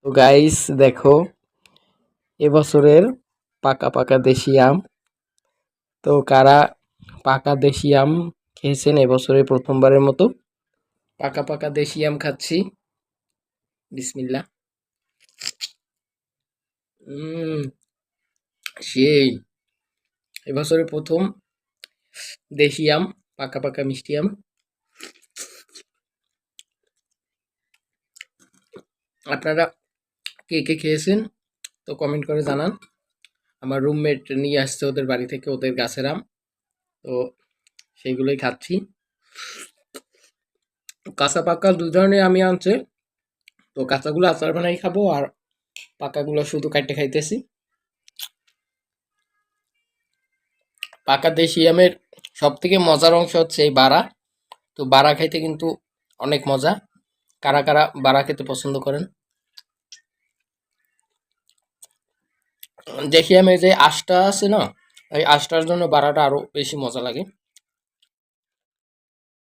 তো গাইস দেখো এবছরের পাকা পাকা দেশি আম। তো কারা পাকা দেশি আম খেয়েছেন এবছরে প্রথমবারের মতো? পাকা পাকা দেশি আম খাচ্ছি। বিসমিল্লাহ। উম সেই এবছরে প্রথম দেশি আম, পাকা পাকা মিষ্টি আম। আপনারা কে কে খেয়েছেন তো কমেন্ট করে জানান। আমার রুমমেট নিয়ে আসছে ওদের বাড়ি থেকে ওদের গাছের আম। তো সেইগুলোই খাচ্ছি। কাঁচা পাকা দু ধরনের আমি আনছে। তো কাঁচাগুলো আচার বানাই খাবো আর পাকাগুলো শুধু কাটতে খাইতেছি। পাকা দেশি আমের সব থেকে মজার অংশ হচ্ছে এই বারা। তো বারা খাইতে কিন্তু অনেক মজা। কারা কারা বারা খেতে পছন্দ করেন? দেশি আমের যে আঁশটা আছে না, এই আঁশটার জন্য বারাটা আরো বেশি মজা লাগে।